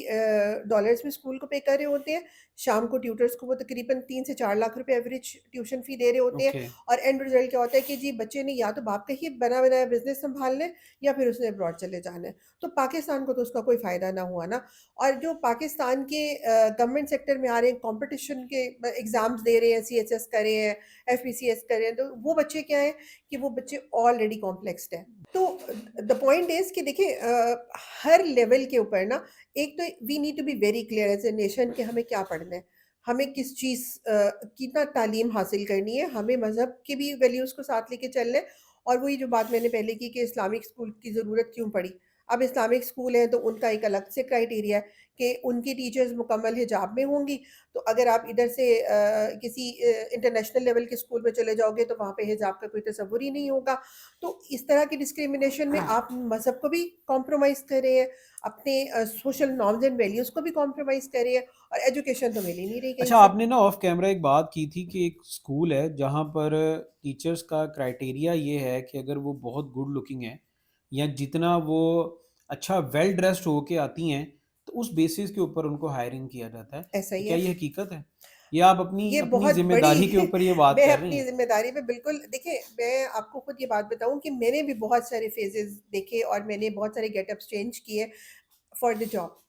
डॉलर्स में स्कूल को पे कर रहे होते हैं, शाम को ट्यूटर्स को वो तकरीबन 3 से 4 लाख रुपए एवरेज ट्यूशन फ़ी दे रहे होते हैं। ओके। और एंड रिज़ल्ट क्या होता है कि जी बच्चे ने या तो बाप का ही बना-बनाया बिज़नेस सँभालना है या फिर उसने अब्रॉड चले जाना है। तो पाकिस्तान को तो उसका कोई फ़ायदा ना हुआ ना। और जो पाकिस्तान के गवर्नमेंट सेक्टर में आ रहे हैं, कॉम्पिटिशन के एग्ज़ाम्स दे रहे हैं, सीएचएस कर रहे हैं, एफपीसीएस कर रहे हैं, तो वो बच्चे क्या हैं कि वो बच्चे ऑलरेडी कॉम्प्लेक्स्ड हैं। तो द पॉइंट इज़ कि देखिए, हर लेवल के ऊपर ना, एक तो we need to be very clear as a nation कि हमें क्या पढ़ना है, हमें किस चीज़ कितना तालीम हासिल करनी है, हमें मज़हब के भी वैल्यूज़ को साथ लेके चलना है। और वही जो बात मैंने पहले की कि इस्लामिक स्कूल की ज़रूरत क्यों पड़ी। अब इस्लामिक स्कूल है तो उनका एक अलग से क्राइटेरिया है कि उनकी टीचर्स मुकम्मल हिजाब में होंगी। तो अगर आप इधर से किसी इंटरनेशनल लेवल के स्कूल में चले जाओगे तो वहाँ पे हिजाब का कोई तसव्वुर ही नहीं होगा। तो इस तरह की डिस्क्रिमिनेशन में आप मज़हब को भी कॉम्प्रोमाइज़ कर रहे हैं, अपने सोशल नॉर्म्स एंड वैल्यूज़ को भी कॉम्प्रोमाइज़ कर रहे हैं, और एजुकेशन तो मिल ही नहीं रही कहीं अच्छा, से। आपने ना ऑफ कैमरा एक बात की थी कि एक स्कूल है जहाँ पर टीचर्स का क्राइटेरिया ये है कि अगर वो बहुत गुड लुकिंग है या जितना वो अच्छा वेल ड्रेस्ड होके आती हैं, तो उस बेसिस के ऊपर उनको हायरिंग किया जाता है। ऐसा तो ही क्या है। ये हकीकत है? या आप अपनी ये अपनी बहुत बड़ी ज़िम्मेदारी के ऊपर ये बात मैं कर रही अपनी हैं? ज़िम्मेदारी पे बिल्कुल, देखिए, मैं आपको खुद ये बात बताऊँ कि मैंने भी बहुत सारे फ़ेज़ेज़ देखे और मैंने बहुत सारे गेटअप्स चेंज किए for the job,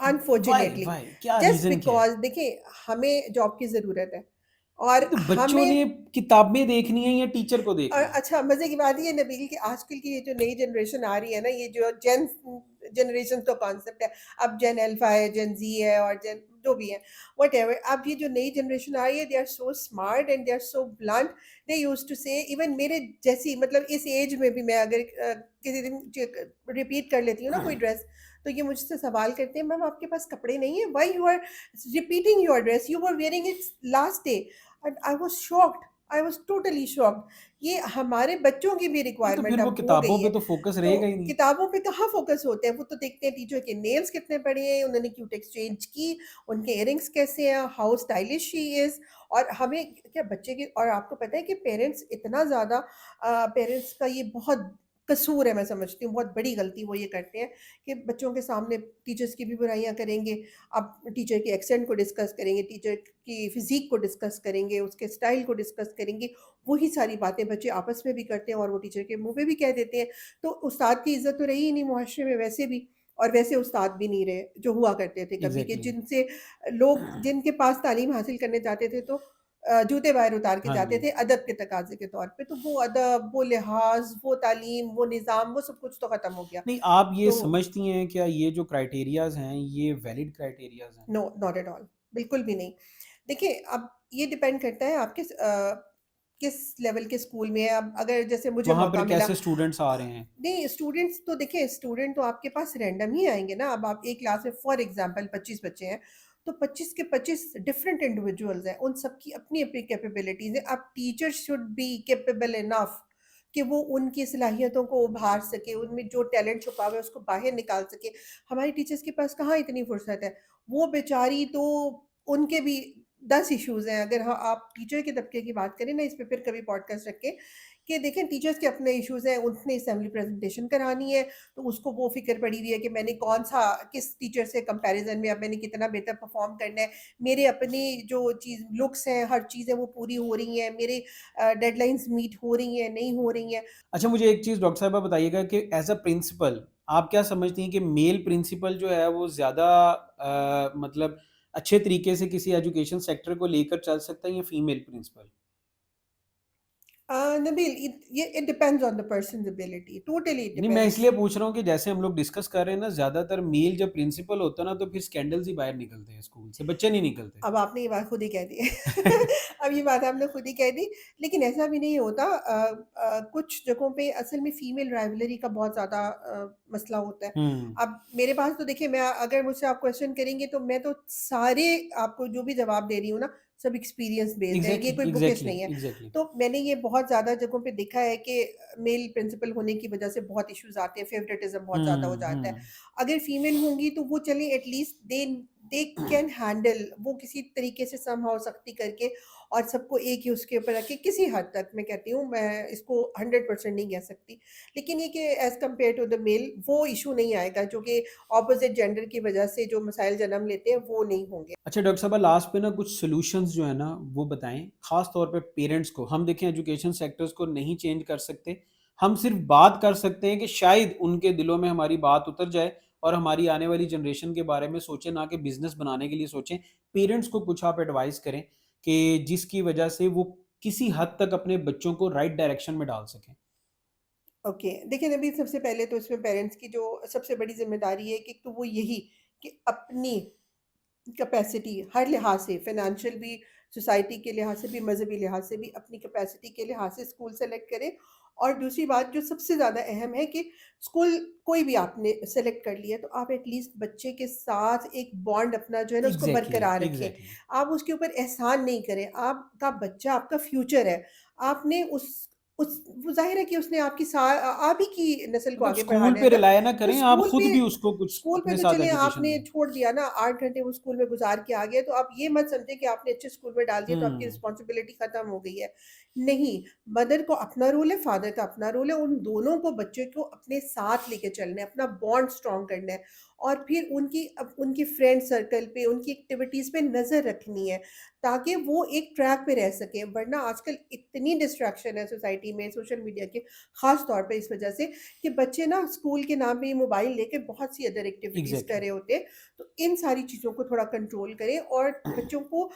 unfortunately. Why? क्या जस्ट रीज़न क्या है? बिकॉज़ देखिए, हमें जॉब की ज़रूरत है और तो बच्चों हमें। ने किताबें देखनी है या टीचर को देखना है? अच्छा, मज़े की बात ये है नबील कि आजकल की ये जो नई जनरेशन आ रही है ना, ये जो जेन जनरेशन का कॉन्सेप्ट है। अब जेन अल्फ़ा है, जेन ज़ी है और जेन जो भी है, व्हाटएवर। अब ये जो नई जनरेशन आ रही है, they are so smart and they are so blunt. They used to say, even मेरे जैसी, मतलब इस एज में भी, मैं अगर किसी दिन रिपीट कर लेती हूँ ना कोई ड्रेस, तो ये मुझसे सवाल करते हैं, मैम आपके पास कपड़े नहीं है, why you are repeating your dress, you were wearing it last day. And I was shocked, I was totally shocked. ये हमारे बच्चों की भी हाँ, तो रिक्वायरमेंट फिर वो अब हो किताबों गई पे है। तो फ़ोकस तो रहेगा ही नहीं। किताबों पे कहाँ फ़ोकस होते हैं, वो तो देखते हैं टीचर के नेल्स कितने बड़े हैं, उन्होंने क्यूट एक्सचेंज की, उनके इयररिंग्स कैसे हैं, हाउ स्टाइलिश शी इज़। और हमें क्या बच्चे की, और आपको पता है कि पेरेंट्स इतना ज़्यादा, पेरेंट्स का ये बहुत कसूर है, मैं समझती हूँ, बहुत बड़ी गलती वो ये करते हैं कि बच्चों के सामने टीचर्स की भी बुराइयाँ करेंगे। अब टीचर के एक्सेंट को डिस्कस करेंगे, टीचर की फ़िज़ीक को डिस्कस करेंगे, उसके स्टाइल को डिस्कस करेंगे। वही सारी बातें बच्चे आपस में भी करते हैं और वो टीचर के मुँह पे भी कह देते हैं। तो उस्ताद की इज़्ज़त तो रही ही नहीं मुआशरे में वैसे भी। और वैसे उस्ताद भी नहीं रहे, जो हुआ करते थे कभी के, एग्ज़ैक्टली। जिनसे लोग जिनके पास तालीम हासिल करने जाते थे, तो जूते बाहर उतार के हाँ जाते जी। थे अदब के तकाज़े के तौर पे। तो वो अदब, वो लिहाज़, वो तालीम, वो निज़ाम, वो सब कुछ तो ख़त्म हो गया। नहीं, आप ये तो समझती हैं क्या ये जो क्राइटेरियाज़ हैं, ये वैलिड क्राइटेरियाज़ हैं? नो, नॉट एट ऑल, बिल्कुल भी नहीं। देखिए, अब ये डिपेंड करता है आप किस लेवल के स्कूल में हैं। अब अगर जैसे मुझे वहाँ मौका पर मिला, कैसे स्टूडेंट्स आ रहे हैं? नहीं, स्टूडेंट्स तो देखिए, स्टूडेंट तो आपके पास रैंडम ही आएँगे ना। अब आप एक क्लास में फॉर एग्ज़ाम्पल 25 बच्चे हैं, तो 25 के 25 डिफरेंट इंडिविजुअल्स हैं, उन सबकी अपनी-अपनी कैपेबिलिटीज़ हैं। अब teacher should be capable enough कि वो उनकी सलाहियतों को उभार सके, उनमें जो टैलेंट छुपा हुआ है उसको बाहर निकाल सके। हमारी टीचर्स के पास कहाँ इतनी फुर्सत है। वो बेचारी तो, उनके भी 10 इश्यूज़ हैं। अगर आप टीचर के तबके की बात करें ना, इस पे फिर कभी पॉडकास्ट रखें कि देखें, टीचर्स के अपने इश्यूज़ हैं, उसने असेंबली प्रेज़ेंटेशन करानी है, तो उसको वो फ़िक्र पड़ी हुई है कि मैंने कौन-सा, किस टीचर से कंपैरिज़न में अब मैंने कितना बेहतर परफ़ॉर्म करना है। मेरे अपनी जो चीज़ लुक्स हैं, हर चीज़ें वो पूरी हो रही हैं, मेरे डेडलाइन्स मीट हो रही हैं, नहीं हो रही हैं। अच्छा, मुझे एक चीज़ डॉक्टर साहिबा बताइएगा कि एज़ अ प्रिंसिपल आप क्या समझती हैं कि मेल प्रिंसिपल जो है वो ज़्यादा मतलब अच्छे तरीके से किसी एजुकेशन सेक्टर को लेकर चल सकता है या female principal? Nabeel, it depends on the person's ability, totally it नहीं, मैं डिपेंड्स। इसलिए पूछ रहा हूँ कि जैसे हम लोग डिस्कस कर रहे हैं ना, ज़्यादातर मेल जब प्रिंसिपल होता है ना, तो फिर स्कैंडल्स ही बाहर निकलते हैं स्कूल से, बच्चे नहीं निकलते। अब आपने ये बात खुद ही कह दी है। अब ये बात आपने खुद ही कह दी, लेकिन ऐसा भी नहीं होता। कुछ जगहों पे असल में फीमेल राइवलरी का बहुत ज़्यादा मसला होता है। हुँ। अब मेरे पास तो देखिए, मैं अगर मुझसे आप क्वेश्चन करेंगे तो मैं तो सारे आपको जो भी जवाब दे रही हूँ ना, सब एक्सपीरियंस बेस्ड है, ये एग्ज़ैक्टली, कोई बुकिश एग्ज़ैक्टली, नहीं है। एग्ज़ैक्टली। तो मैंने ये बहुत ज़्यादा जगहों पे देखा है कि मेल प्रिंसिपल होने की वजह से बहुत इश्यूज़ आते हैं, फेवरेटिज़्म बहुत ज़्यादा हो हुँ, जाता है। हुँ। अगर फीमेल होंगी तो वो चलें, at least they they can handle, वो किसी तरीके से समहाउ सख्ती करके और सबको एक ही उसके ऊपर रख के किसी हद तक, मैं कहती हूँ, मैं इसको 100% नहीं कह सकती। लेकिन ये कि as compare to the male वो इश्यू नहीं आएगा जो कि ऑपोज़िट जेंडर की वजह से जो मसाइल जन्म लेते हैं, वो नहीं होंगे। अच्छा डॉक्टर साहब, लास्ट पे ना कुछ सॉल्यूशंस जो है ना वो बताएं, खास तौर पे पेरेंट्स को। हम देखें एजुकेशन सेक्टर्स को नहीं चेंज कर सकते, हम सिर्फ बात कर सकते हैं कि शायद उनके दिलों में हमारी बात उतर जाए और हमारी आने वाली जनरेशन के बारे में सोचें, ना कि बिजनेस बनाने के लिए सोचें। पेरेंट्स को कुछ आप एडवाइस करें कि जिसकी वजह से वो किसी हद तक अपने बच्चों को राइट डायरेक्शन में डाल सकें। ओके, देखिए नबील, सबसे पहले तो इसमें पेरेंट्स की जो सबसे बड़ी ज़िम्मेदारी है कि एक तो वो यही कि अपनी कैपेसिटी हर लिहाज से, फाइनेंशियल भी, सोसाइटी के लिहाज से भी, मज़हबी लिहाज से भी, अपनी कैपेसिटी के लिहाज से स्कूल सेलेक्ट करें। और दूसरी बात जो सबसे ज़्यादा अहम है कि स्कूल कोई भी आपने सेलेक्ट कर लिया, तो आप एटलीस्ट बच्चे के साथ एक बॉन्ड अपना जो है ना उसको एग्जैक्टली, बरकरार रखें। एग्जैक्टली। आप उसके ऊपर एहसान नहीं करें, आपका बच्चा आपका फ्यूचर है। आपने उस वो ज़ाहिर है कि उसने आप ही की नस्ल को मतलब आगे स्कूल बढ़ाना है पे ना। रिलाय ना तो करें, आप खुद भी उसको कुछ स्कूल पे अपने तो साथ चलें, एजुकेशन आपने दें। छोड़ दिया ना, 8 घंटे वो स्कूल में गुज़ार के आ गए, तो आप ये मत समझें कि आपने अच्छे स्कूल में डाल दिया तो आपकी हुँ। रिस्पॉन्सिबिलिटी ख़त्म हो गई है। नहीं, मदर को अपना रोल है, फादर का अपना रोल है, उन दोनों को बच्चे को अपने साथ लेके चलना है, अपना बॉन्ड स्ट्रॉन्ग करना है और फिर उनकी फ्रेंड सर्कल पे, उनकी एक्टिविटीज़ पे नज़र रखनी है, ताकि वो एक ट्रैक पे रह सकें। वरना आजकल इतनी डिस्ट्रैक्शन है सोसाइटी में, सोशल मीडिया के, ख़ास तौर पे इस वजह से कि बच्चे ना स्कूल के नाम पे मोबाइल लेके बहुत सी अदर एक्टिविटीज़ कर एग्जैक्टली। रहे होते हैं। तो इन सारी चीज़ों को थोड़ा कंट्रोल करें और बच्चों को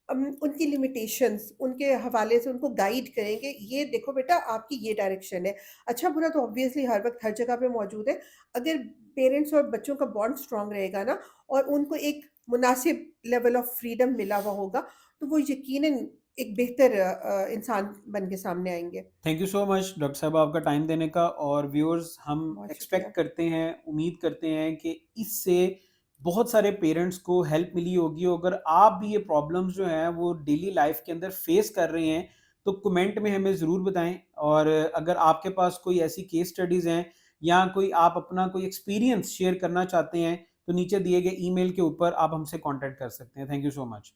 उनकी लिमिटेशंस उनके हवाले से उनको गाइड करें कि ये देखो बेटा, आपकी ये डायरेक्शन है। अच्छा-बुरा तो ऑब्वियसली हर वक़्त हर जगह पे मौजूद है। अगर पेरेंट्स और बच्चों का बॉन्ड स्ट्रॉन्ग रहेगा ना और उनको एक मुनासिब लेवल ऑफ फ्रीडम मिला हुआ होगा, तो वो यकीनन एक बेहतर इंसान बन के सामने आएँगे। Thank you so much doctor साहब आपका टाइम देने का। और व्यूअर्स, हम बहुत शुक्रिया। एक्सपेक्ट करते हैं, उम्मीद करते हैं कि इससे बहुत सारे पेरेंट्स को हेल्प मिली होगी। अगर आप भी ये प्रॉब्लम्स जो हैं वो डेली लाइफ के अंदर फेस कर रहे हैं, तो कमेंट में हमें ज़रूर बताएं। और अगर आपके पास कोई ऐसी केस स्टडीज़ हैं या कोई आप अपना कोई एक्सपीरियंस शेयर करना चाहते हैं, तो नीचे दिए गए ईमेल के ऊपर आप हमसे कांटेक्ट कर सकते हैं। Thank you so much.